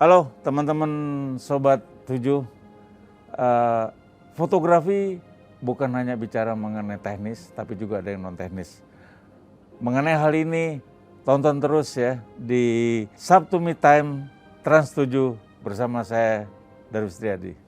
Halo teman-teman Sobat 7, fotografi bukan hanya bicara mengenai teknis, tapi juga ada yang non teknis. Mengenai hal ini, tonton terus ya di Sabtu Me Time Trans 7 bersama saya, Darwis Triadi.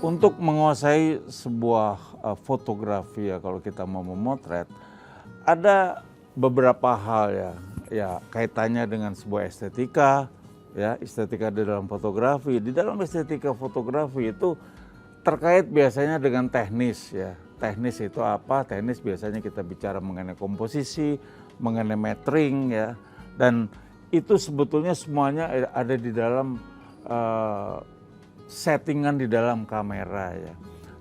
Untuk menguasai sebuah fotografi ya, kalau kita mau memotret, ada beberapa hal ya kaitannya dengan sebuah estetika, ya estetika di dalam fotografi. Di dalam estetika fotografi itu terkait biasanya dengan teknis ya. Teknis itu apa? Teknis biasanya kita bicara mengenai komposisi, mengenai metering ya, dan itu sebetulnya semuanya ada di dalam settingan di dalam kamera ya.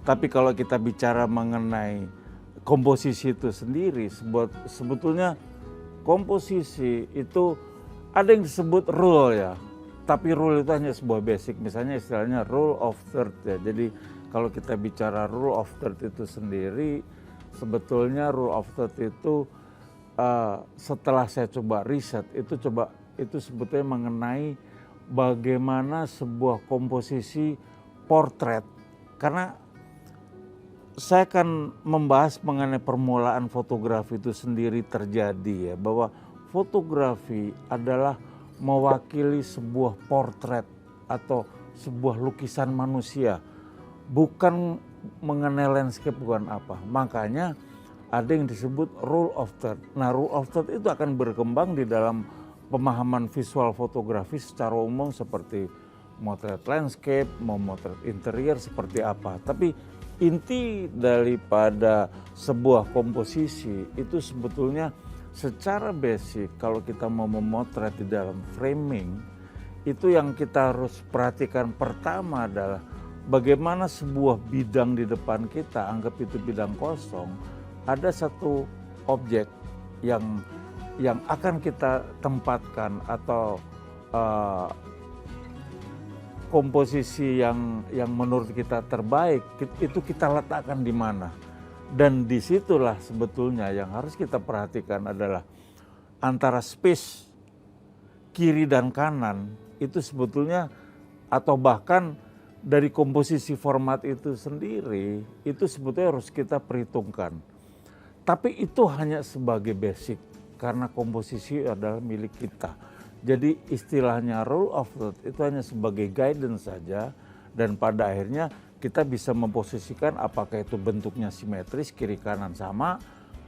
Tapi kalau kita bicara mengenai komposisi itu sendiri, sebetulnya komposisi itu ada yang disebut rule ya. Tapi rule itu hanya sebuah basic, misalnya istilahnya rule of third ya. Jadi kalau kita bicara rule of third itu sendiri, sebetulnya rule of third itu setelah saya coba riset, itu sebetulnya mengenai bagaimana sebuah komposisi portret, karena saya akan membahas mengenai permulaan fotografi itu sendiri terjadi ya, bahwa fotografi adalah mewakili sebuah portret atau sebuah lukisan manusia, bukan mengenai landscape, bukan apa. Makanya ada yang disebut rule of third. Nah, rule of third itu akan berkembang di dalam pemahaman visual fotografi secara umum, seperti motret landscape, memotret interior seperti apa. Tapi inti daripada sebuah komposisi itu sebetulnya secara basic, kalau kita mau memotret di dalam framing, itu yang kita harus perhatikan pertama adalah bagaimana sebuah bidang di depan kita, anggap itu bidang kosong, ada satu objek yang akan kita tempatkan atau komposisi yang menurut kita terbaik, itu kita letakkan di mana. Dan disitulah sebetulnya yang harus kita perhatikan adalah antara space kiri dan kanan itu sebetulnya, atau bahkan dari komposisi format itu sendiri, itu sebetulnya harus kita perhitungkan. Tapi itu hanya sebagai basic, karena komposisi adalah milik kita. Jadi istilahnya rule of third itu hanya sebagai guidance saja, dan pada akhirnya kita bisa memposisikan apakah itu bentuknya simetris, kiri kanan sama,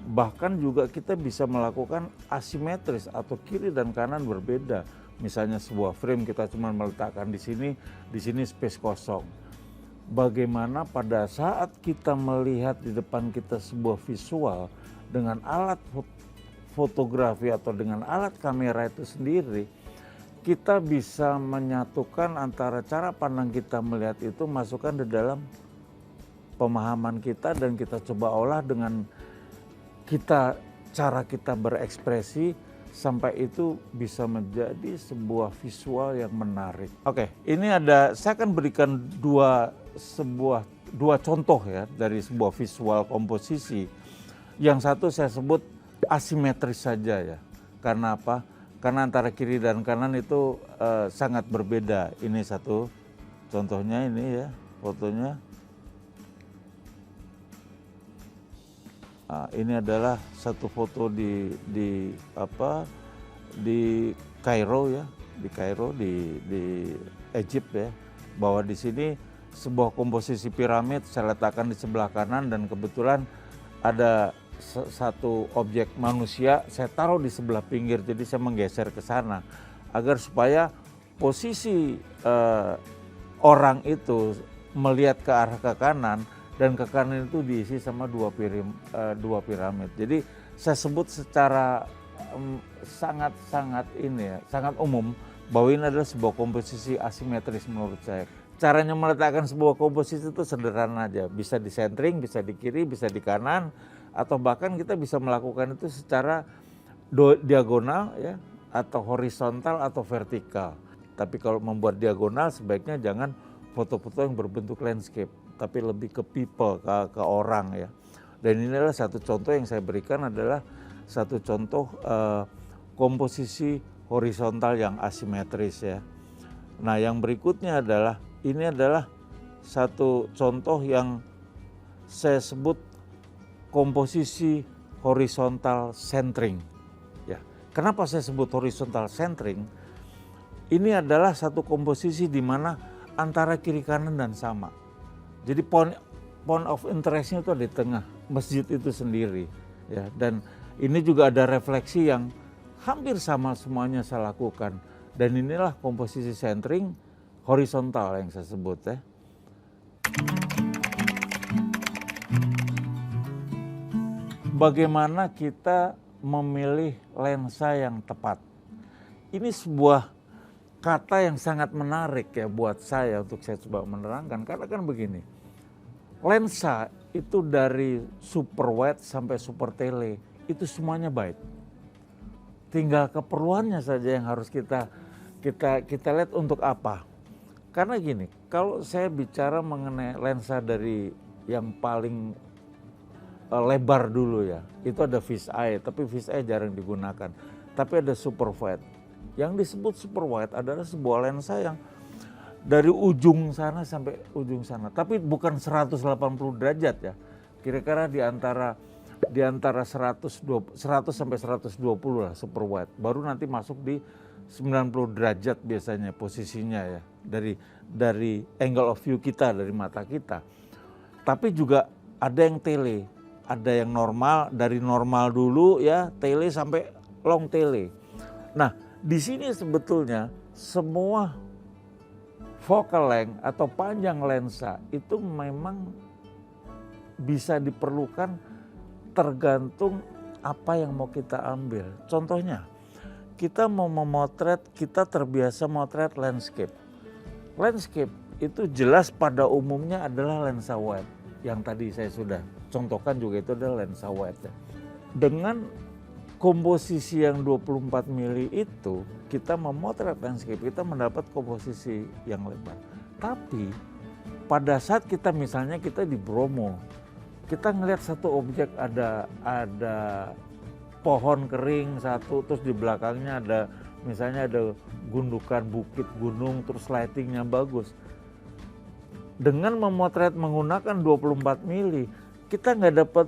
bahkan juga kita bisa melakukan asimetris atau kiri dan kanan berbeda. Misalnya sebuah frame kita cuma meletakkan di sini space kosong. Bagaimana pada saat kita melihat di depan kita sebuah visual dengan alat fotografi atau dengan alat kamera itu sendiri, kita bisa menyatukan antara cara pandang kita melihat itu, masukkan di dalam pemahaman kita, dan kita coba olah dengan cara kita berekspresi sampai itu bisa menjadi sebuah visual yang menarik. Oke, ini saya akan berikan dua contoh ya dari sebuah visual komposisi. Yang satu saya sebut asimetris saja ya. Karena apa? Karena antara kiri dan kanan itu sangat berbeda. Ini satu contohnya, ini ya fotonya. Nah, ini adalah satu foto di Kairo ya, di Egypt ya. Bahwa di sini sebuah komposisi piramid saya letakkan di sebelah kanan, dan kebetulan ada satu objek manusia saya taruh di sebelah pinggir, jadi saya menggeser ke sana agar supaya posisi orang itu melihat ke arah ke kanan, dan ke kanan itu diisi sama dua piramid. Jadi saya sebut secara sangat umum bahwa ini adalah sebuah komposisi asimetris menurut saya. Caranya meletakkan sebuah komposisi itu sederhana aja, bisa di centering, bisa di kiri, bisa di kanan, atau bahkan kita bisa melakukan itu secara diagonal ya, atau horizontal atau vertikal. Tapi kalau membuat diagonal sebaiknya jangan foto-foto yang berbentuk landscape, tapi lebih ke people, ke orang ya. Dan ini adalah satu contoh yang saya berikan adalah satu contoh komposisi horizontal yang asimetris ya. Nah yang berikutnya adalah, ini adalah satu contoh yang saya sebut komposisi horizontal centering. Ya, kenapa saya sebut horizontal centering? Ini adalah satu komposisi di mana antara kiri kanan dan sama. Jadi point of interestnya itu ada di tengah masjid itu sendiri. Ya, dan ini juga ada refleksi yang hampir sama semuanya saya lakukan. Dan inilah komposisi centering horizontal yang saya sebut ya. Bagaimana kita memilih lensa yang tepat? Ini sebuah kata yang sangat menarik ya buat saya untuk saya coba menerangkan. Karena kan begini, lensa itu dari super wide sampai super tele itu semuanya baik. Tinggal keperluannya saja yang harus kita lihat untuk apa. Karena gini, kalau saya bicara mengenai lensa dari yang paling lebar dulu ya, itu ada fish eye, tapi fish eye jarang digunakan. Tapi ada super wide. Yang disebut super wide adalah sebuah lensa yang dari ujung sana sampai ujung sana, tapi bukan 180 derajat ya. Kira-kira di antara 100 sampai 120 lah super wide. Baru nanti masuk di 90 derajat biasanya posisinya ya, dari angle of view kita, dari mata kita. Tapi juga ada yang tele, ada yang normal, dari normal dulu ya, tele sampai long tele. Nah, di sini sebetulnya semua focal length atau panjang lensa itu memang bisa diperlukan tergantung apa yang mau kita ambil. Contohnya, kita mau memotret, kita terbiasa motret landscape. Landscape itu jelas pada umumnya adalah lensa wide. Yang tadi saya sudah contohkan juga itu adalah lensa wide. Dengan komposisi yang 24 mili itu, kita memotret landscape, kita mendapat komposisi yang lebar. Tapi pada saat kita misalnya kita di Bromo, kita ngelihat satu objek, ada pohon kering satu, terus di belakangnya ada misalnya ada gundukan bukit gunung, terus lightingnya bagus. Dengan memotret menggunakan 24 mili, kita nggak dapat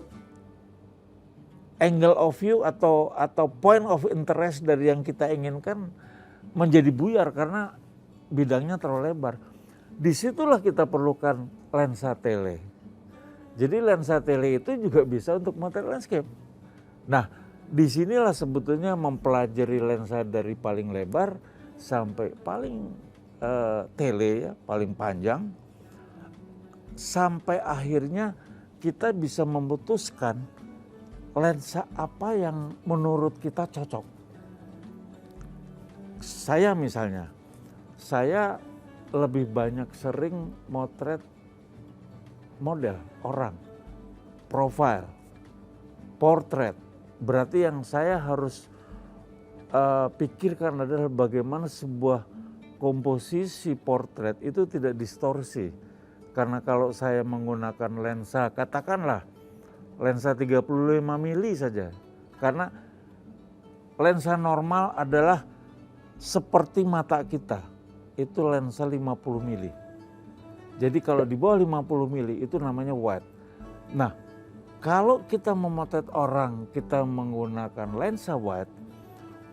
angle of view atau point of interest dari yang kita inginkan menjadi buyar karena bidangnya terlalu lebar. Disitulah kita perlukan lensa tele. Jadi lensa tele itu juga bisa untuk motret landscape. Nah, disinilah sebetulnya mempelajari lensa dari paling lebar sampai paling tele ya, paling panjang, sampai akhirnya kita bisa memutuskan lensa apa yang menurut kita cocok. Saya misalnya, saya lebih banyak sering motret model, orang, profile, portrait. Berarti yang saya harus pikirkan adalah bagaimana sebuah komposisi portrait itu tidak distorsi. Karena kalau saya menggunakan lensa, katakanlah lensa 35 mili saja. Karena lensa normal adalah seperti mata kita, itu lensa 50 mili. Jadi kalau di bawah 50 mili itu namanya wide. Nah, kalau kita memotret orang, kita menggunakan lensa wide,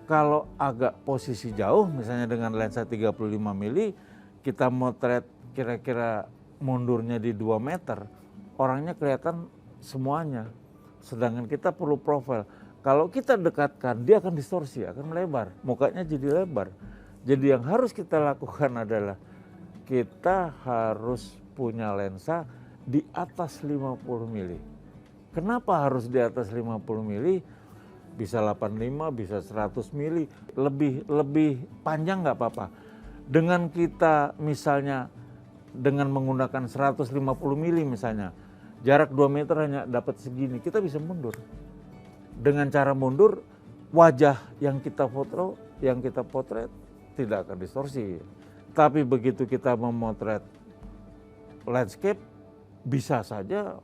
kalau agak posisi jauh, misalnya dengan lensa 35 mili, kita motret kira-kira mundurnya di 2 meter, orangnya kelihatan semuanya. Sedangkan kita perlu profil. Kalau kita dekatkan, dia akan distorsi, akan melebar, mukanya jadi lebar. Jadi yang harus kita lakukan adalah kita harus punya lensa di atas 50 mili. Kenapa harus di atas 50 mili? Bisa 85, bisa 100 mili, lebih panjang nggak apa-apa. Dengan kita misalnya dengan menggunakan 150 mili misalnya, jarak 2 meter hanya dapat segini, kita bisa mundur. Dengan cara mundur, wajah yang kita foto, yang kita potret tidak akan distorsi. Tapi begitu kita memotret landscape, bisa saja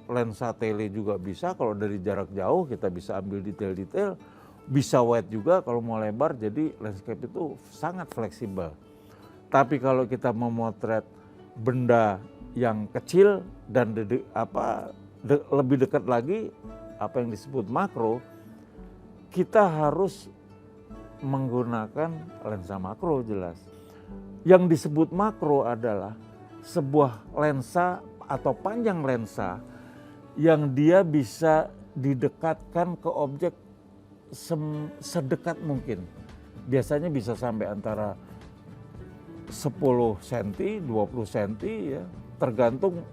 lensa tele juga bisa, kalau dari jarak jauh kita bisa ambil detail-detail, bisa wide juga kalau mau lebar, jadi landscape itu sangat fleksibel. Tapi kalau kita memotret benda yang kecil dan lebih dekat lagi, apa yang disebut makro, kita harus menggunakan lensa makro jelas. Yang disebut makro adalah sebuah lensa atau panjang lensa yang dia bisa didekatkan ke objek sedekat mungkin. Biasanya bisa sampai antara 10 cm, 20 cm ya, tergantung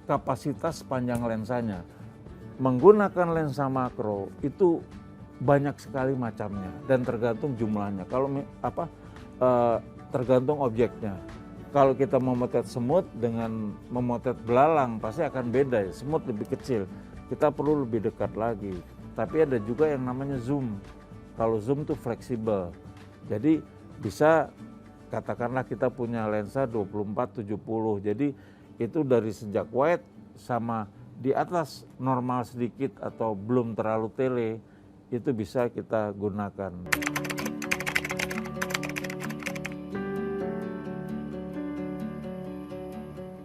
kapasitas panjang lensanya. Menggunakan lensa makro itu banyak sekali macamnya dan tergantung jumlahnya. Kalau tergantung objeknya. Kalau kita memotret semut dengan memotret belalang pasti akan beda ya. Semut lebih kecil, kita perlu lebih dekat lagi. Tapi ada juga yang namanya zoom. Kalau zoom tuh fleksibel. Jadi bisa katakanlah kita punya lensa 24-70. Jadi itu dari sejak wide sama di atas normal sedikit atau belum terlalu tele, itu bisa kita gunakan.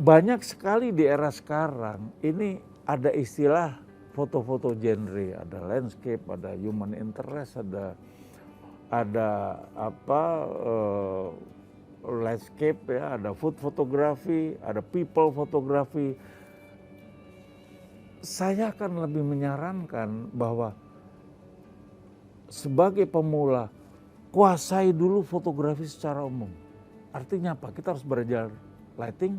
Banyak sekali di era sekarang ini ada istilah foto-foto genre, ada landscape, ada human interest, ada landscape ya, ada food photography, ada people photography. Saya akan lebih menyarankan bahwa sebagai pemula kuasai dulu fotografi secara umum. Artinya apa? Kita harus belajar lighting,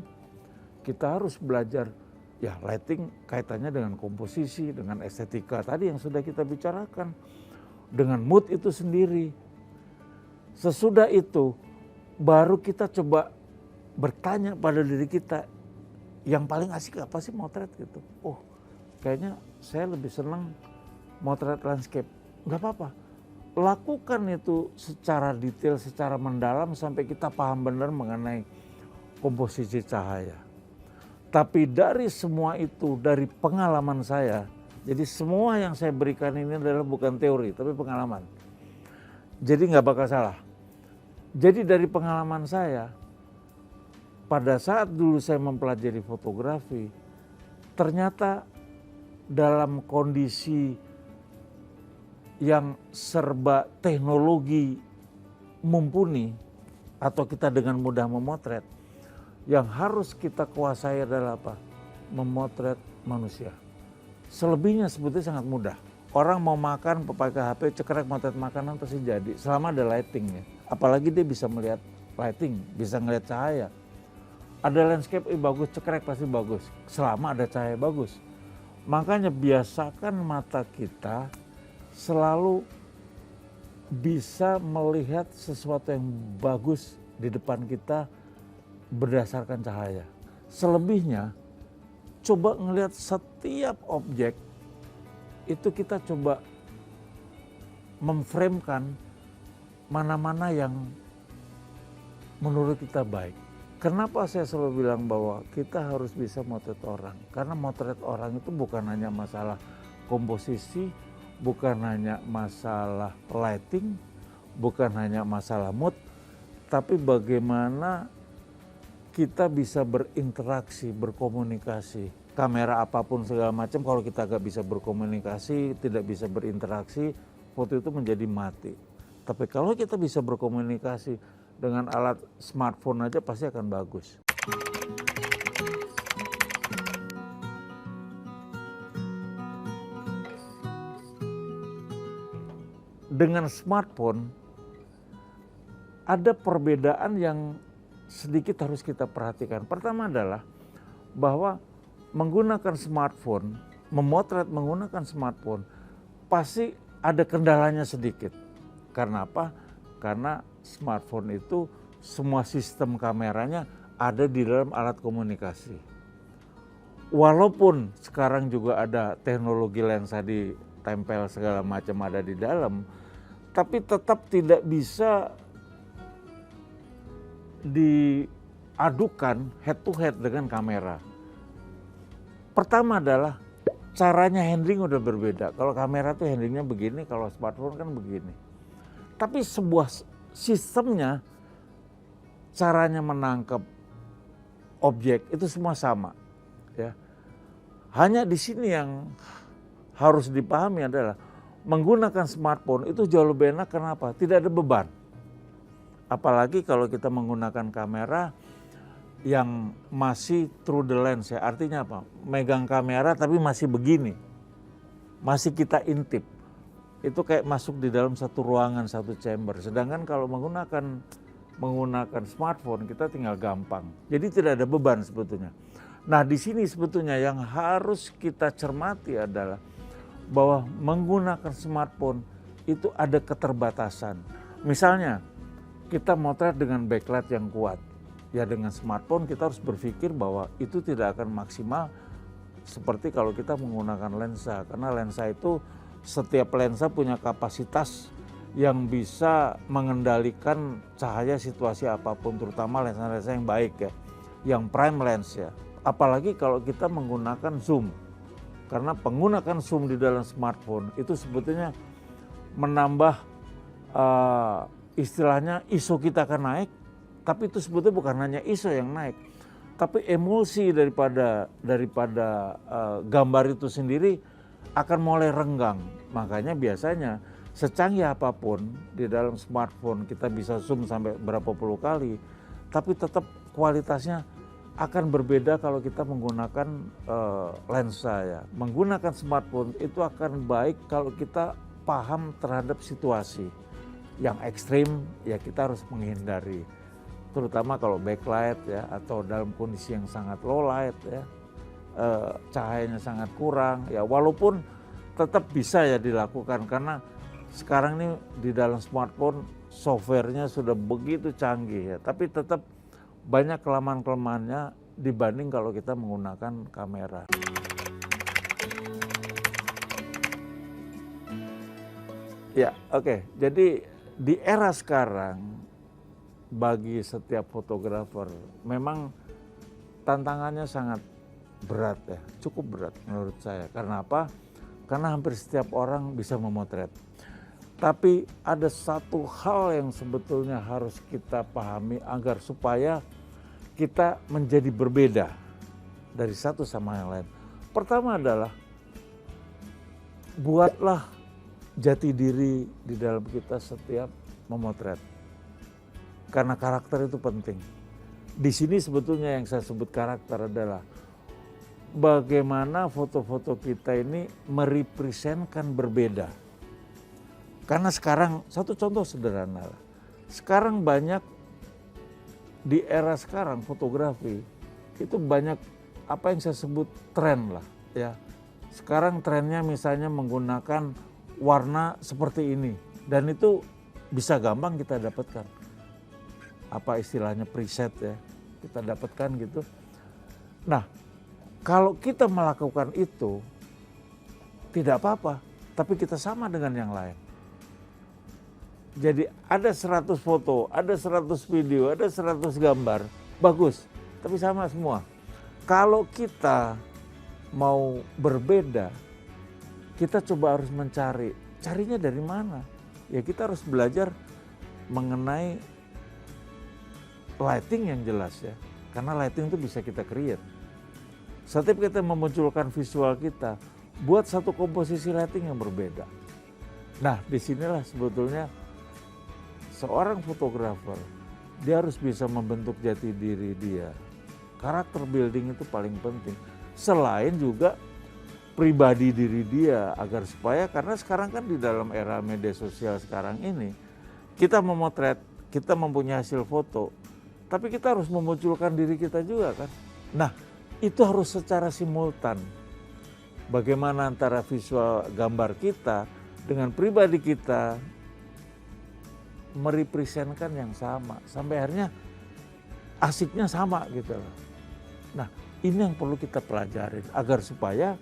kita harus belajar ya lighting kaitannya dengan komposisi, dengan estetika tadi yang sudah kita bicarakan, dengan mood itu sendiri. Sesudah itu baru kita coba bertanya pada diri kita, yang paling asik apa sih motret gitu. Oh kayaknya saya lebih senang motret landscape. Nggak apa-apa, lakukan itu secara detail, secara mendalam sampai kita paham benar mengenai komposisi cahaya. Tapi dari semua itu, dari pengalaman saya, jadi semua yang saya berikan ini adalah bukan teori, tapi pengalaman. Jadi nggak bakal salah. Jadi dari pengalaman saya, pada saat dulu saya mempelajari fotografi, ternyata dalam kondisi yang serba teknologi mumpuni, atau kita dengan mudah memotret, yang harus kita kuasai adalah apa? Memotret manusia. Selebihnya sebetulnya sangat mudah. Orang mau makan pakai HP, cekrek motret makanan pasti jadi. Selama ada lightingnya. Apalagi dia bisa melihat lighting, bisa ngelihat cahaya. Ada landscape, bagus, cekrek pasti bagus. Selama ada cahaya bagus. Makanya biasakan mata kita selalu bisa melihat sesuatu yang bagus di depan kita berdasarkan cahaya. Selebihnya, coba ngelihat setiap objek, itu kita coba memframekan mana-mana yang menurut kita baik. Kenapa saya selalu bilang bahwa kita harus bisa motret orang? Karena motret orang itu bukan hanya masalah komposisi, bukan hanya masalah lighting, bukan hanya masalah mood, tapi bagaimana kita bisa berinteraksi, berkomunikasi. Kamera apapun segala macam, kalau kita nggak bisa berkomunikasi, tidak bisa berinteraksi, foto itu menjadi mati. Tapi kalau kita bisa berkomunikasi dengan alat smartphone aja pasti akan bagus. Dengan smartphone ada perbedaan yang sedikit harus kita perhatikan. Pertama adalah bahwa menggunakan smartphone, memotret menggunakan smartphone pasti ada kendalanya sedikit. Karena apa? Karena smartphone itu semua sistem kameranya ada di dalam alat komunikasi. Walaupun sekarang juga ada teknologi lensa ditempel segala macam ada di dalam, tapi tetap tidak bisa diadukan head to head dengan kamera. Pertama adalah caranya handling udah berbeda. Kalau kamera tuh handlingnya begini, kalau smartphone kan begini. Tapi sebuah sistemnya, caranya menangkap objek itu semua sama. Ya. Hanya di sini yang harus dipahami adalah menggunakan smartphone itu jauh lebih enak. Kenapa? Tidak ada beban. Apalagi kalau kita menggunakan kamera yang masih through the lens ya. Artinya apa? Megang kamera tapi masih begini. Masih kita intip. Itu kayak masuk di dalam satu ruangan, satu chamber. Sedangkan kalau menggunakan smartphone kita tinggal gampang. Jadi tidak ada beban sebetulnya. Nah, di sini sebetulnya yang harus kita cermati adalah bahwa menggunakan smartphone itu ada keterbatasan. Misalnya kita motret dengan backlight yang kuat. Ya dengan smartphone kita harus berpikir bahwa itu tidak akan maksimal seperti kalau kita menggunakan lensa. Karena lensa itu setiap lensa punya kapasitas yang bisa mengendalikan cahaya situasi apapun, terutama lensa-lensa yang baik ya, yang prime lens ya. Apalagi kalau kita menggunakan zoom. Karena penggunaan zoom di dalam smartphone itu sebetulnya menambah istilahnya ISO kita akan naik, tapi itu sebetulnya bukan hanya ISO yang naik, tapi emulsi daripada gambar itu sendiri akan mulai renggang. Makanya biasanya secanggih apapun di dalam smartphone kita bisa zoom sampai berapa puluh kali, tapi tetap kualitasnya akan berbeda kalau kita menggunakan lensa ya. Menggunakan smartphone itu akan baik kalau kita paham terhadap situasi yang ekstrim ya kita harus menghindari. Terutama kalau backlight ya atau dalam kondisi yang sangat low light ya, cahayanya sangat kurang ya, walaupun tetap bisa ya dilakukan karena sekarang ini di dalam smartphone softwarenya sudah begitu canggih ya, tapi tetap banyak kelemahan-kelemahannya dibanding kalau kita menggunakan kamera. Ya, oke. Jadi di era sekarang bagi setiap fotografer memang tantangannya sangat berat ya, cukup berat menurut saya. Karena apa? Karena hampir setiap orang bisa memotret. Tapi ada satu hal yang sebetulnya harus kita pahami agar supaya kita menjadi berbeda dari satu sama yang lain. Pertama adalah buatlah jati diri di dalam kita setiap memotret. Karena karakter itu penting. Di sini sebetulnya yang saya sebut karakter adalah bagaimana foto-foto kita ini merepresentkan berbeda. Karena sekarang, satu contoh sederhana lah. Sekarang banyak di era sekarang fotografi itu banyak apa yang saya sebut tren lah ya. Sekarang trennya misalnya menggunakan warna seperti ini dan itu bisa gampang kita dapatkan. Apa istilahnya preset ya, kita dapatkan gitu. Nah, kalau kita melakukan itu tidak apa-apa, tapi kita sama dengan yang lain. Jadi ada 100 foto, ada 100 video, ada 100 gambar, bagus, tapi sama semua. Kalau kita mau berbeda, kita coba harus mencari, carinya dari mana? Ya kita harus belajar mengenai lighting yang jelas ya, karena lighting itu bisa kita create. Setiap kita memunculkan visual kita, buat satu komposisi lighting yang berbeda. Nah disinilah sebetulnya seorang fotografer, dia harus bisa membentuk jati diri dia. Karakter building itu paling penting. Selain juga pribadi diri dia agar supaya, karena sekarang kan di dalam era media sosial sekarang ini, kita memotret, kita mempunyai hasil foto, tapi kita harus memunculkan diri kita juga kan. Nah itu harus secara simultan. Bagaimana antara visual gambar kita dengan pribadi kita merepresentkan yang sama sampai akhirnya asiknya sama gitu loh. Nah ini yang perlu kita pelajarin agar supaya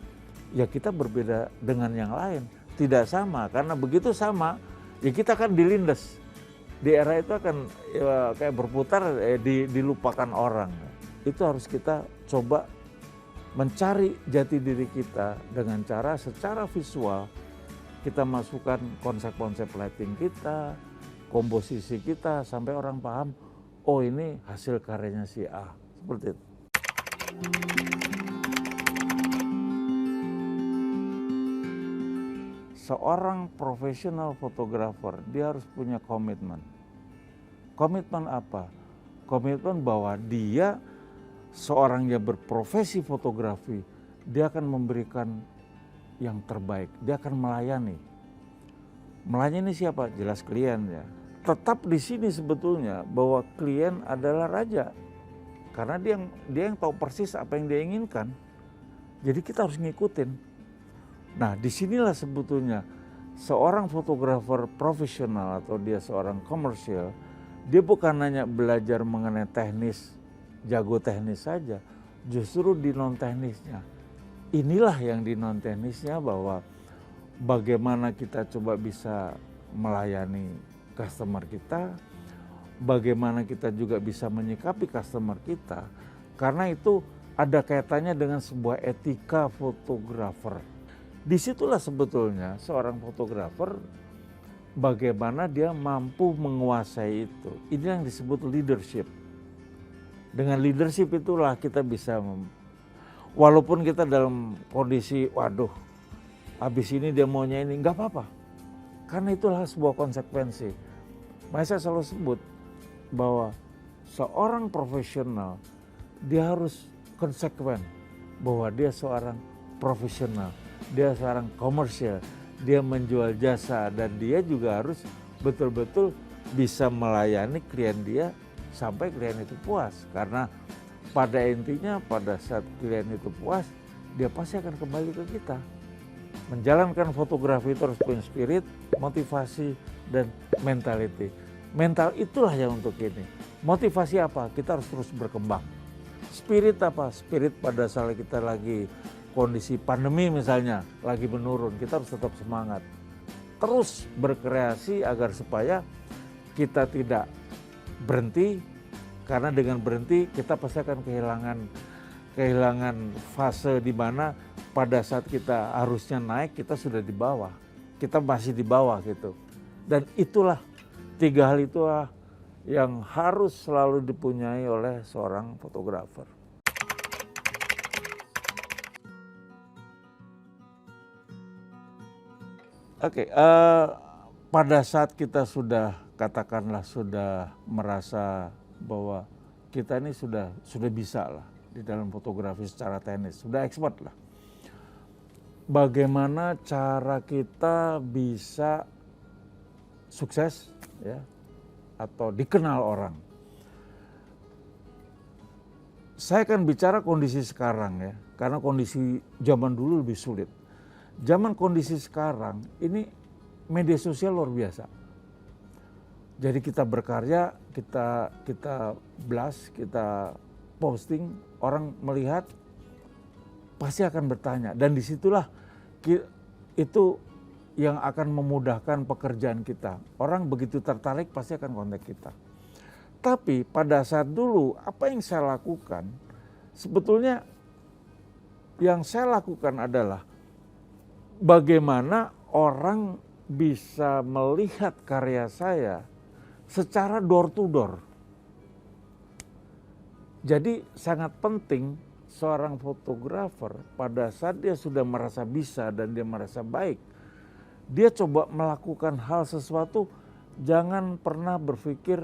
ya kita berbeda dengan yang lain, tidak sama, karena begitu sama Ya kita kan dilindas. Di era itu akan ya, kayak berputar, dilupakan orang. Itu harus kita coba mencari jati diri kita dengan cara secara visual kita masukkan konsep-konsep lighting kita, komposisi kita sampai orang paham, oh ini hasil karyanya si A, seperti itu. Seorang profesional fotografer, dia harus punya komitmen. Komitmen apa? Komitmen bahwa dia seorang yang berprofesi fotografi, dia akan memberikan yang terbaik, dia akan melayani. Melayani siapa? Jelas klien ya. Tetap di sini sebetulnya bahwa klien adalah raja. Karena dia yang tahu persis apa yang dia inginkan. Jadi kita harus ngikutin. Nah, disinilah sebetulnya seorang fotografer profesional atau dia seorang komersial, dia bukan hanya belajar mengenai teknis, jago teknis saja, justru di non teknisnya. Inilah yang di non teknisnya bahwa bagaimana kita coba bisa melayani customer kita, bagaimana kita juga bisa menyikapi customer kita, karena itu ada kaitannya dengan sebuah etika fotografer. Disitulah sebetulnya seorang fotografer bagaimana dia mampu menguasai itu. Ini yang disebut leadership. Dengan leadership itulah kita bisa, walaupun kita dalam kondisi, waduh, habis ini dia maunya ini, nggak apa-apa. Karena itulah sebuah konsekuensi. Makanya saya selalu sebut bahwa seorang profesional, dia harus konsekuen bahwa dia seorang profesional. Dia seorang komersial, dia menjual jasa dan dia juga harus betul-betul bisa melayani klien dia sampai klien itu puas. Karena pada intinya pada saat klien itu puas, dia pasti akan kembali ke kita. Menjalankan fotografi itu harus punya spirit, motivasi, dan mentality. Mental itulah yang untuk ini. Motivasi apa? Kita harus terus berkembang. Spirit apa? Spirit pada saat kita lagi kondisi pandemi misalnya lagi menurun, kita harus tetap semangat. Terus berkreasi agar supaya kita tidak berhenti, karena dengan berhenti kita pasti akan kehilangan fase di mana pada saat kita harusnya naik kita sudah di bawah. Kita masih di bawah gitu. Dan itulah tiga hal itulah yang harus selalu dipunyai oleh seorang fotografer. Oke, pada saat kita sudah katakanlah sudah merasa bahwa kita ini sudah bisa lah di dalam fotografi secara teknis, sudah expert lah. Bagaimana cara kita bisa sukses ya atau dikenal orang? Saya akan bicara kondisi sekarang ya, karena kondisi zaman dulu lebih sulit. Zaman kondisi sekarang ini media sosial luar biasa. Jadi kita berkarya, kita blast, kita posting, orang melihat pasti akan bertanya. Dan disitulah itu yang akan memudahkan pekerjaan kita. Orang begitu tertarik pasti akan kontak kita. Tapi pada saat dulu apa yang saya lakukan, sebetulnya yang saya lakukan adalah bagaimana orang bisa melihat karya saya secara door to door. Jadi sangat penting seorang fotografer pada saat dia sudah merasa bisa dan dia merasa baik, dia coba melakukan hal sesuatu, jangan pernah berpikir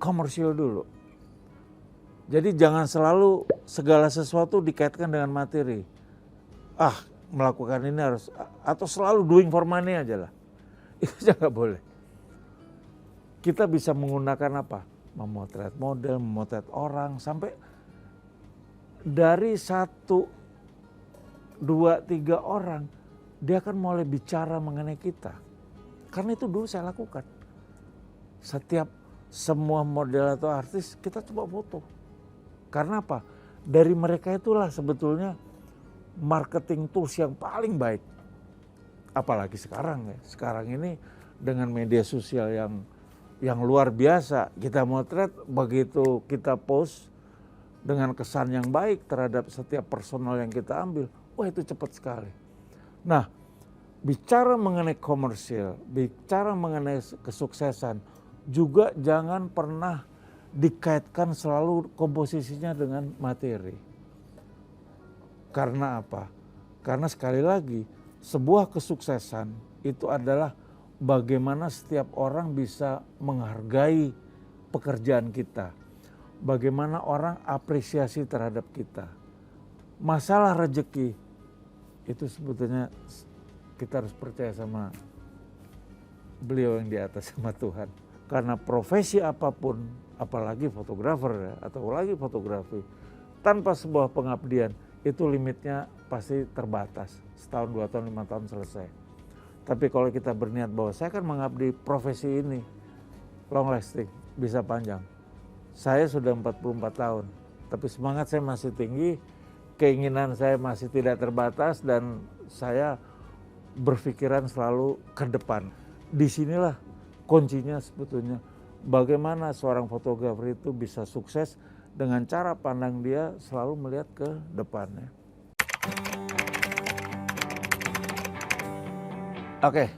komersial dulu. Jadi jangan selalu segala sesuatu dikaitkan dengan materi. Melakukan ini harus, atau selalu doing for money aja lah. Itu jangan boleh. Kita bisa menggunakan apa? Memotret model, memotret orang, sampai dari 1, 2, 3 orang, dia akan mulai bicara mengenai kita. Karena itu dulu saya lakukan. Semua model atau artis kita coba foto. Karena apa? Dari mereka itulah sebetulnya marketing tools yang paling baik. apalagi sekarang ya. Sekarang ini dengan media sosial yang luar biasa, kita motret begitu kita post dengan kesan yang baik terhadap setiap personal yang kita ambil, wah itu cepat sekali. Nah, bicara mengenai komersil, bicara mengenai kesuksesan, juga jangan pernah dikaitkan selalu komposisinya dengan materi. Karena apa? Karena sekali lagi, sebuah kesuksesan itu adalah bagaimana setiap orang bisa menghargai pekerjaan kita. Bagaimana orang apresiasi terhadap kita. Masalah rezeki itu sebetulnya kita harus percaya sama beliau yang di atas, sama Tuhan. Karena profesi apapun, apalagi fotografer ya, atau lagi fotografi, tanpa sebuah pengabdian itu limitnya pasti terbatas. Setahun, 2 tahun, 5 tahun selesai. Tapi kalau kita berniat bahwa saya akan mengabdi profesi ini, long lasting, bisa panjang. Saya sudah 44 tahun, tapi semangat saya masih tinggi, keinginan saya masih tidak terbatas, dan saya berpikiran selalu ke depan. Disinilah kuncinya sebetulnya, bagaimana seorang fotografer itu bisa sukses dengan cara pandang dia selalu melihat ke depannya. Oke,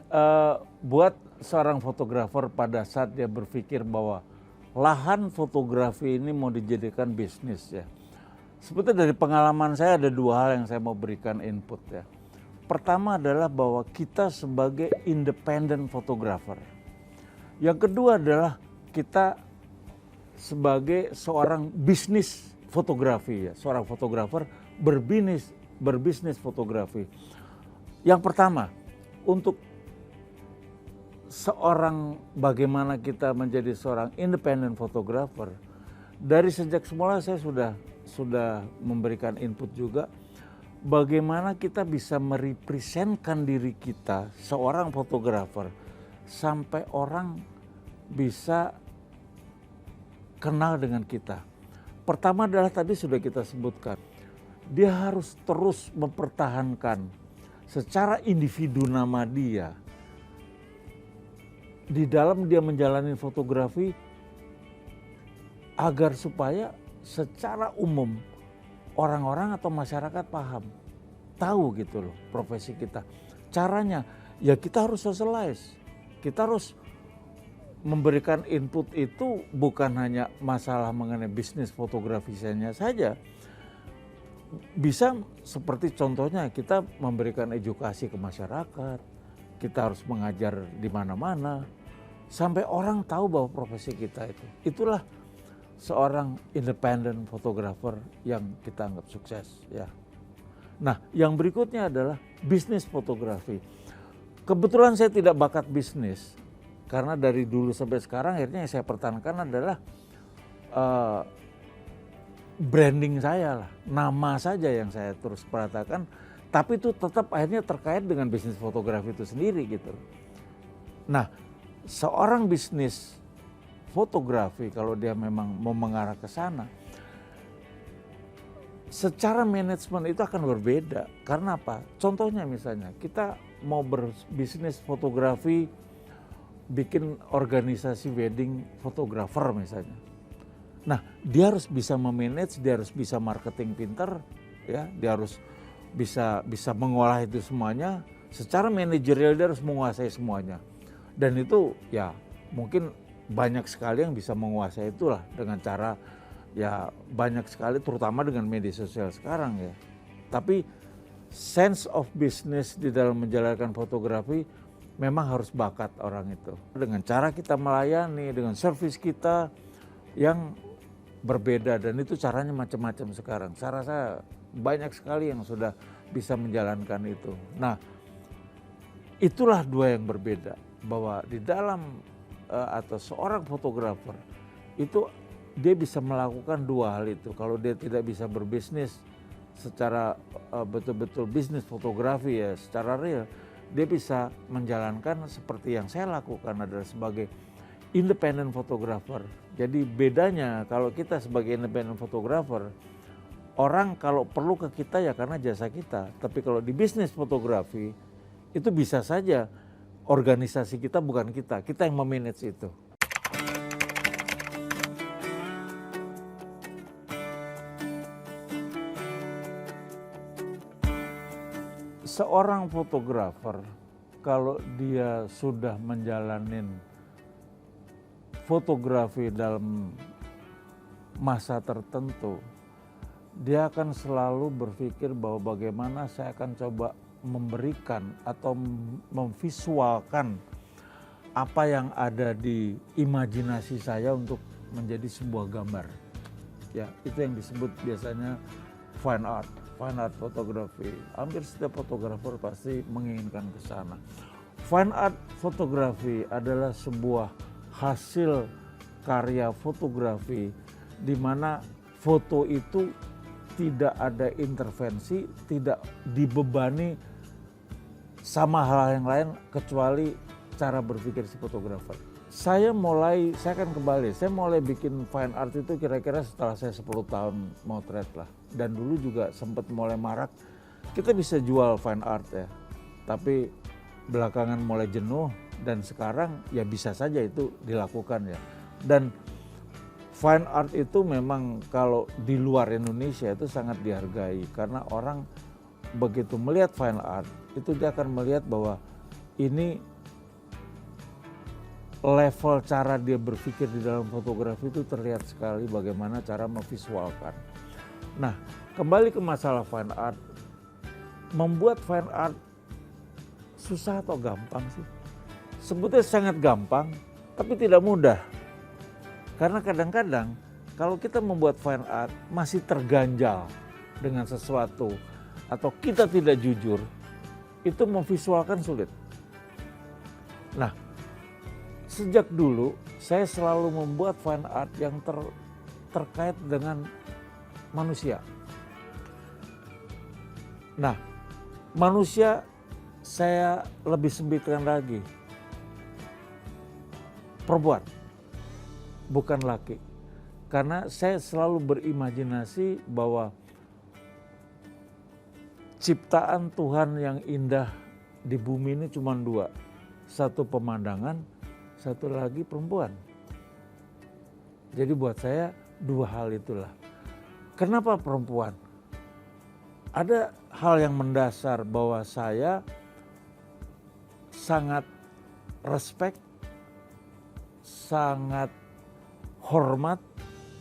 buat seorang fotografer pada saat dia berpikir bahwa lahan fotografi ini mau dijadikan bisnis ya. Sebetulnya dari pengalaman saya ada 2 hal yang saya mau berikan input ya. Pertama adalah bahwa kita sebagai independent fotografer. Yang kedua adalah kita sebagai seorang bisnis fotografi ya, seorang fotografer berbisnis fotografi. Yang pertama, untuk seorang bagaimana kita menjadi seorang independent fotografer, dari sejak semula saya sudah memberikan input juga bagaimana kita bisa merepresentkan diri kita seorang fotografer sampai orang bisa kenal dengan kita. Pertama adalah tadi sudah kita sebutkan, dia harus terus mempertahankan secara individu nama dia di dalam dia menjalani fotografi, agar supaya secara umum orang-orang atau masyarakat paham, tahu gitu loh profesi kita. Caranya ya kita harus socialize, kita harus memberikan input itu bukan hanya masalah mengenai bisnis fotografinya saja. Bisa seperti contohnya kita memberikan edukasi ke masyarakat, kita harus mengajar di mana-mana, sampai orang tahu bahwa profesi kita itu. Itulah seorang independent fotografer yang kita anggap sukses ya. Nah, yang berikutnya adalah bisnis fotografi. Kebetulan saya tidak bakat bisnis, karena dari dulu sampai sekarang akhirnya yang saya pertahankan adalah branding saya lah, nama saja yang saya terus perhatikan, tapi itu tetap akhirnya terkait dengan bisnis fotografi itu sendiri gitu. Nah, seorang bisnis fotografi kalau dia memang mau mengarah ke sana, secara manajemen itu akan berbeda. Karena apa? Contohnya misalnya kita mau berbisnis fotografi, bikin organisasi wedding fotografer misalnya. Nah, dia harus bisa memanage, dia harus bisa marketing pintar, ya, dia harus bisa mengolah itu semuanya. Secara manajerial dia harus menguasai semuanya. Dan itu ya mungkin banyak sekali yang bisa menguasai itulah dengan cara ya banyak sekali, terutama dengan media sosial sekarang ya. Tapi sense of business di dalam menjalankan fotografi memang harus bakat orang itu. Dengan cara kita melayani, dengan service kita yang berbeda, dan itu caranya macam-macam sekarang. Saya rasa banyak sekali yang sudah bisa menjalankan itu. Nah, itulah 2 yang berbeda, bahwa di dalam atau seorang fotografer itu dia bisa melakukan 2 hal itu. Kalau dia tidak bisa berbisnis secara betul-betul bisnis fotografi ya secara real, dia bisa menjalankan seperti yang saya lakukan adalah sebagai independent photographer. Jadi bedanya kalau kita sebagai independent photographer, orang kalau perlu ke kita ya karena jasa kita. Tapi kalau di bisnis fotografi, itu bisa saja organisasi kita bukan kita yang memanage itu. Seorang fotografer kalau dia sudah menjalanin fotografi dalam masa tertentu, dia akan selalu berpikir bahwa bagaimana saya akan coba memberikan atau memvisualkan apa yang ada di imajinasi saya untuk menjadi sebuah gambar. Ya, itu yang disebut biasanya fine art fotografi. Hampir setiap fotografer pasti menginginkan ke sana. Fine art fotografi adalah sebuah hasil karya fotografi di mana foto itu tidak ada intervensi, tidak dibebani sama hal yang lain kecuali cara berpikir si fotografer. Saya akan kembali, saya mulai bikin fine art itu kira-kira setelah saya 10 tahun motret lah. Dan dulu juga sempat mulai marak, kita bisa jual fine art ya. Tapi belakangan mulai jenuh dan sekarang ya bisa saja itu dilakukan ya. Dan fine art itu memang kalau di luar Indonesia itu sangat dihargai. Karena orang begitu melihat fine art, itu dia akan melihat bahwa ini level cara dia berpikir di dalam fotografi itu terlihat sekali bagaimana cara memvisualkan. Nah, kembali ke masalah fine art. Membuat fine art susah atau gampang sih? Sebetulnya sangat gampang, tapi tidak mudah. Karena kadang-kadang kalau kita membuat fine art masih terganjal dengan sesuatu atau kita tidak jujur, itu memvisualkan sulit. Nah, sejak dulu saya selalu membuat fine art yang terkait dengan manusia. Nah, manusia saya lebih sempitkan lagi. Perempuan, bukan laki. Karena saya selalu berimajinasi bahwa ciptaan Tuhan yang indah di bumi ini cuma dua. Satu pemandangan, satu lagi perempuan. Jadi buat saya dua hal itulah. Kenapa perempuan? Ada hal yang mendasar bahwa saya sangat respect, sangat hormat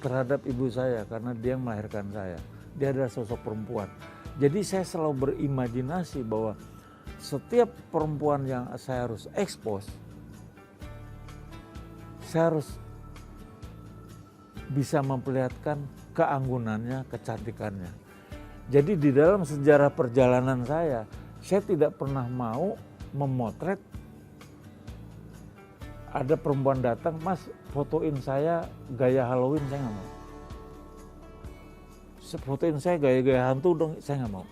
terhadap ibu saya karena dia yang melahirkan saya. Dia adalah sosok perempuan. Jadi saya selalu berimajinasi bahwa setiap perempuan yang saya harus expose, saya harus bisa memperlihatkan keanggunannya, kecantikannya. Jadi di dalam sejarah perjalanan saya tidak pernah mau memotret ada perempuan datang, "Mas, fotoin saya gaya Halloween," saya nggak mau. "Fotoin saya gaya-gaya hantu dong," saya nggak mau.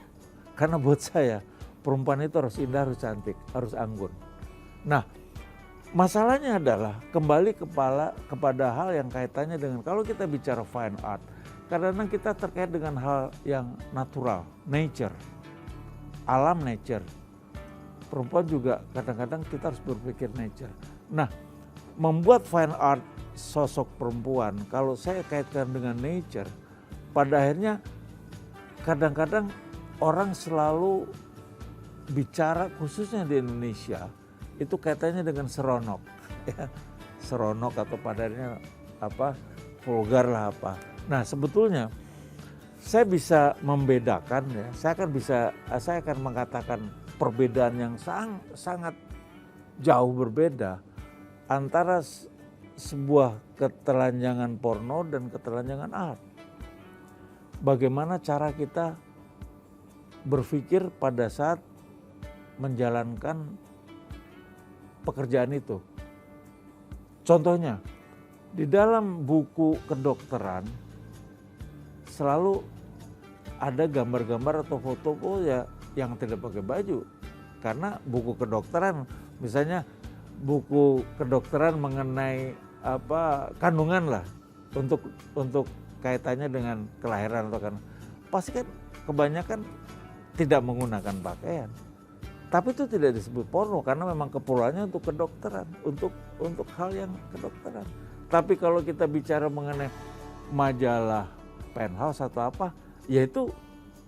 Karena buat saya perempuan itu harus indah, harus cantik, harus anggun. Nah, masalahnya adalah kembali kepada hal yang kaitannya dengan kalau kita bicara fine art, kadang-kadang kita terkait dengan hal yang natural, nature, alam nature. Perempuan juga kadang-kadang kita harus berpikir nature. Nah, membuat fine art sosok perempuan, kalau saya kaitkan dengan nature, pada akhirnya kadang-kadang orang selalu bicara khususnya di Indonesia, itu kaitannya dengan seronok. Ya, seronok atau pada akhirnya vulgar lah apa. Nah, sebetulnya saya bisa membedakan ya, saya akan mengatakan perbedaan yang sangat jauh berbeda antara sebuah ketelanjangan porno dan ketelanjangan art. Bagaimana cara kita berpikir pada saat menjalankan pekerjaan itu. Contohnya, di dalam buku kedokteran selalu ada gambar-gambar atau foto ya yang tidak pakai baju. Karena buku kedokteran, misalnya buku kedokteran mengenai kandungan lah untuk kaitannya dengan kelahiran atau kan pasti kan kebanyakan tidak menggunakan pakaian. Tapi itu tidak disebut porno karena memang keperluannya untuk kedokteran, untuk hal yang kedokteran. Tapi kalau kita bicara mengenai majalah Penthouse atau apa, ya itu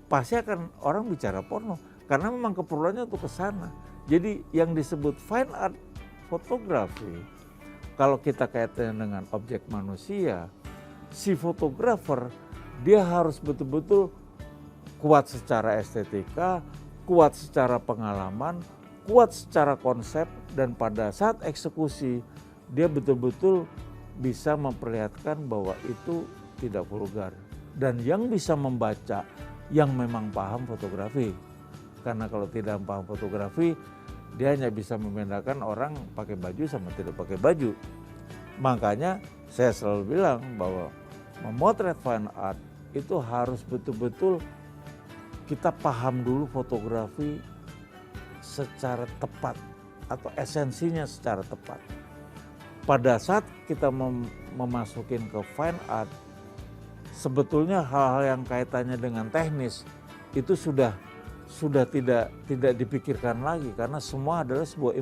pasti akan orang bicara porno karena memang keperluannya untuk ke sana. Jadi yang disebut fine art fotografi, kalau kita kaitkan dengan objek manusia, si fotografer dia harus betul-betul kuat secara estetika, kuat secara pengalaman, kuat secara konsep, dan pada saat eksekusi dia betul-betul bisa memperlihatkan bahwa itu tidak vulgar. Dan yang bisa membaca yang memang paham fotografi. Karena kalau tidak paham fotografi, dia hanya bisa membedakan orang pakai baju sama tidak pakai baju. Makanya saya selalu bilang bahwa memotret fine art itu harus betul-betul kita paham dulu fotografi secara tepat atau esensinya secara tepat. Pada saat kita memasukin ke fine art, sebetulnya hal-hal yang kaitannya dengan teknis itu sudah tidak dipikirkan lagi karena semua adalah sebuah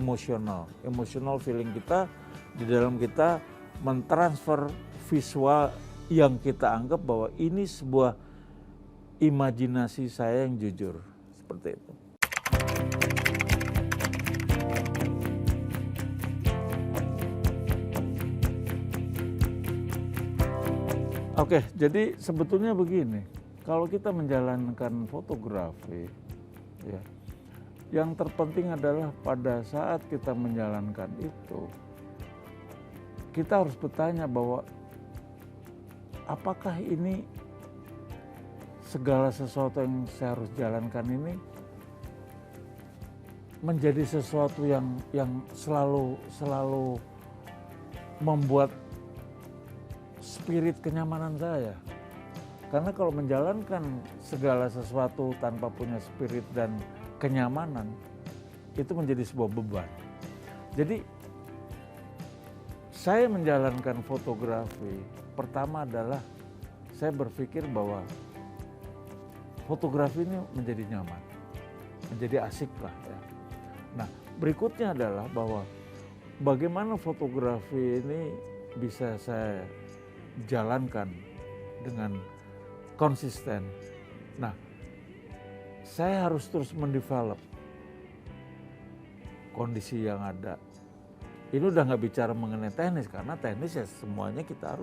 emotional feeling kita di dalam kita mentransfer visual yang kita anggap bahwa ini sebuah imajinasi saya yang jujur, seperti itu. Oke, jadi sebetulnya begini, kalau kita menjalankan fotografi, ya, yang terpenting adalah pada saat kita menjalankan itu, kita harus bertanya bahwa apakah ini segala sesuatu yang saya harus jalankan ini menjadi sesuatu yang selalu membuat spirit kenyamanan saya. Karena kalau menjalankan segala sesuatu tanpa punya spirit dan kenyamanan, itu menjadi sebuah beban. Jadi saya menjalankan fotografi, pertama adalah saya berpikir bahwa fotografi ini menjadi nyaman, menjadi asik lah ya. Nah, berikutnya adalah bahwa bagaimana fotografi ini bisa saya jalankan dengan konsisten. Nah, saya harus terus mendevelop kondisi yang ada. Ini udah nggak bicara mengenai teknis, karena teknis ya semuanya kita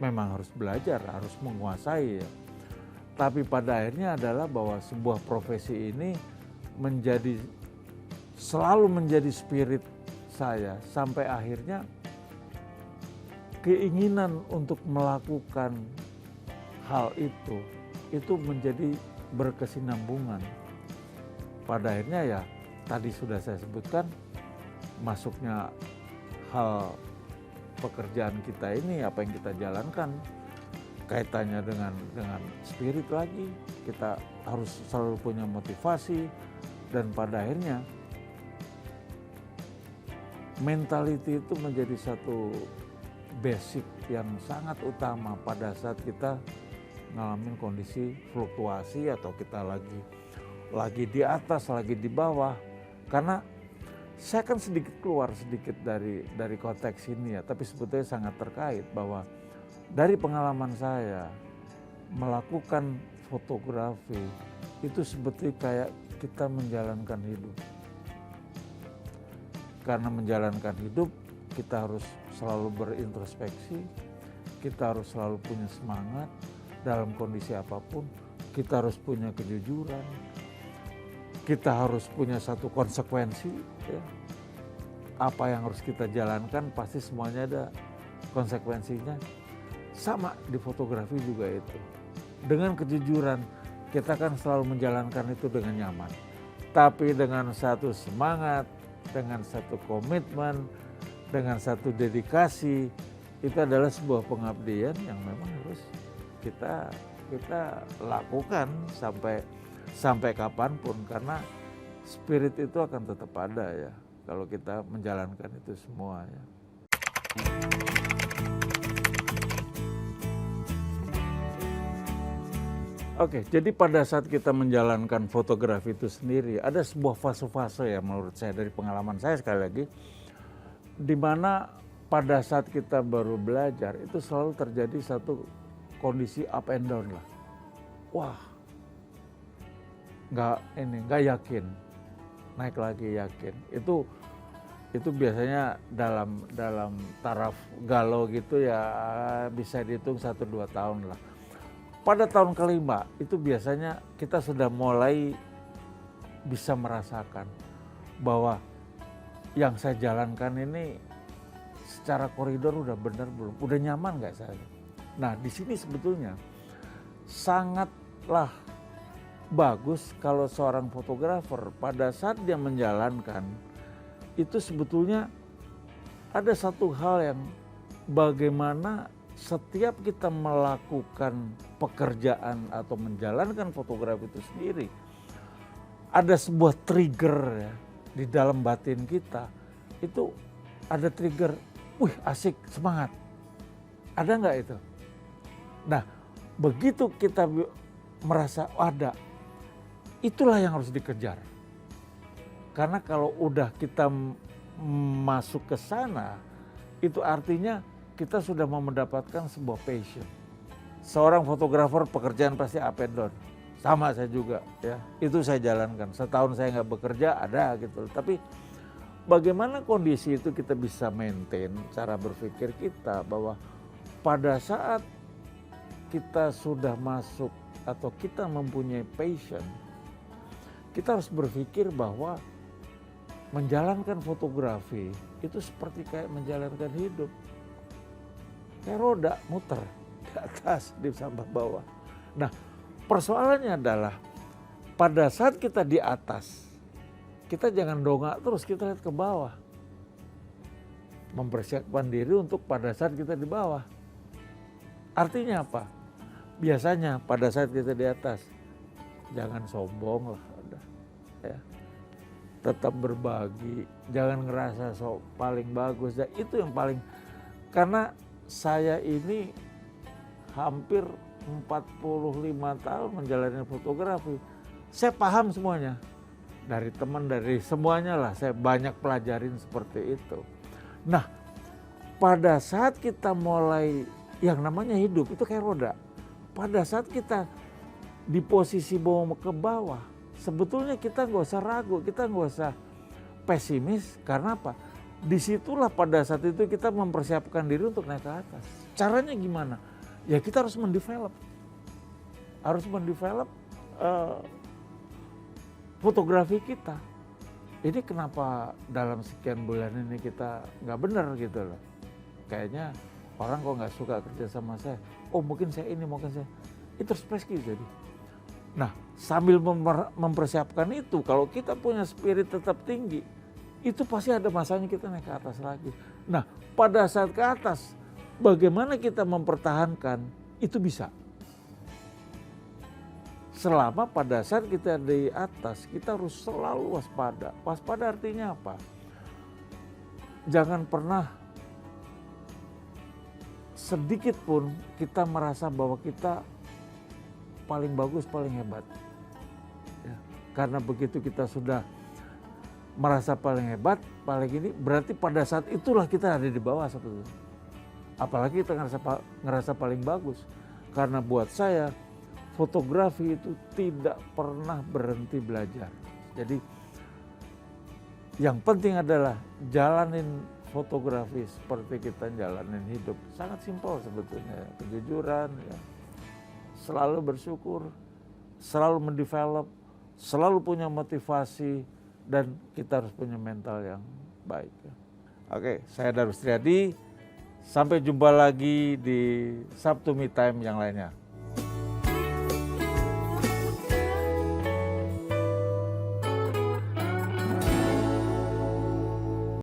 memang harus belajar, harus menguasai ya. Tapi pada akhirnya adalah bahwa sebuah profesi ini selalu menjadi spirit saya sampai akhirnya keinginan untuk melakukan hal itu menjadi berkesinambungan. Pada akhirnya ya tadi sudah saya sebutkan, masuknya hal pekerjaan kita ini, apa yang kita jalankan, kaitannya dengan spirit lagi, kita harus selalu punya motivasi, dan pada akhirnya mentality itu menjadi satu basic yang sangat utama pada saat kita ngalamin kondisi fluktuasi atau kita lagi di atas, lagi di bawah. Karena saya kan keluar sedikit dari konteks ini ya, tapi sebetulnya sangat terkait bahwa dari pengalaman saya melakukan fotografi itu sebetulnya kayak kita menjalankan hidup. Karena menjalankan hidup kita harus selalu berintrospeksi, kita harus selalu punya semangat dalam kondisi apapun, kita harus punya kejujuran, kita harus punya satu konsekuensi. Ya. Apa yang harus kita jalankan pasti semuanya ada konsekuensinya. Sama di fotografi juga itu. Dengan kejujuran kita kan selalu menjalankan itu dengan nyaman. Tapi dengan satu semangat, dengan satu komitmen, dengan satu dedikasi, itu adalah sebuah pengabdian yang memang harus kita lakukan sampai kapanpun, karena spirit itu akan tetap ada ya kalau kita menjalankan itu semua ya. Oke, jadi pada saat kita menjalankan fotografi itu sendiri, ada sebuah fase-fase ya menurut saya dari pengalaman saya sekali lagi, di mana pada saat kita baru belajar itu selalu terjadi satu kondisi up and down lah. Wah, nggak yakin, naik lagi yakin. Itu biasanya dalam taraf galau gitu ya bisa dihitung 1-2 tahun lah. Pada tahun kelima itu biasanya kita sudah mulai bisa merasakan bahwa yang saya jalankan ini secara koridor udah benar belum, udah nyaman nggak saya. Nah di sini sebetulnya sangatlah bagus kalau seorang fotografer pada saat dia menjalankan itu sebetulnya ada satu hal yang bagaimana setiap kita melakukan pekerjaan atau menjalankan fotografi itu sendiri, ada sebuah trigger ya di dalam batin kita. Itu ada trigger, wih asik, semangat. Ada nggak itu? Nah, begitu kita merasa ada, itulah yang harus dikejar. Karena kalau udah kita masuk ke sana, itu artinya kita sudah mau mendapatkan sebuah passion. Seorang fotografer pekerjaan pasti up and down. Sama saya juga ya, itu saya jalankan. Setahun saya nggak bekerja ada gitu. Tapi bagaimana kondisi itu kita bisa maintain cara berpikir kita bahwa pada saat kita sudah masuk atau kita mempunyai passion, kita harus berpikir bahwa menjalankan fotografi itu seperti kayak menjalankan hidup. Kayak roda muter di atas, di samping bawah. Nah, persoalannya adalah pada saat kita di atas, kita jangan dongak terus, kita lihat ke bawah. Mempersiapkan diri untuk pada saat kita di bawah. Artinya apa? Biasanya pada saat kita di atas, jangan sombong lah. Ya. Tetap berbagi, jangan ngerasa paling bagus. Dan itu yang paling, karena saya ini hampir 45 tahun menjalani fotografi. Saya paham semuanya. Dari teman, dari semuanya lah. Saya banyak pelajarin seperti itu. Nah, pada saat kita mulai, yang namanya hidup itu kayak roda. Pada saat kita di posisi mau ke bawah, sebetulnya kita nggak usah ragu, kita nggak usah pesimis. Karena apa? Disitulah pada saat itu kita mempersiapkan diri untuk naik ke atas. Caranya gimana? Ya kita harus mendevelop. Harus mendevelop fotografi kita. Ini kenapa dalam sekian bulan ini kita nggak benar gitu loh. Kayaknya orang kok nggak suka kerja sama saya. Oh mungkin saya ini, mungkin saya. Introspeksi jadi. Nah sambil mempersiapkan itu, kalau kita punya spirit tetap tinggi, itu pasti ada masanya kita naik ke atas lagi. Nah pada saat ke atas, bagaimana kita mempertahankan, itu bisa. Selama pada saat kita di atas, kita harus selalu waspada. Waspada artinya apa? Jangan pernah sedikit pun kita merasa bahwa kita paling bagus, paling hebat. Ya, karena begitu kita sudah merasa paling hebat, paling ini, berarti pada saat itulah kita ada di bawah sebetulnya. Apalagi kita ngerasa paling bagus. Karena buat saya, fotografi itu tidak pernah berhenti belajar. Jadi yang penting adalah jalanin fotografi seperti kita jalanin hidup. Sangat simpel sebetulnya. Kejujuran, ya. Selalu bersyukur, selalu mendevelop, selalu punya motivasi, dan kita harus punya mental yang baik. Oke, saya Darus Triadi. Sampai jumpa lagi di Sabtu Me Time yang lainnya.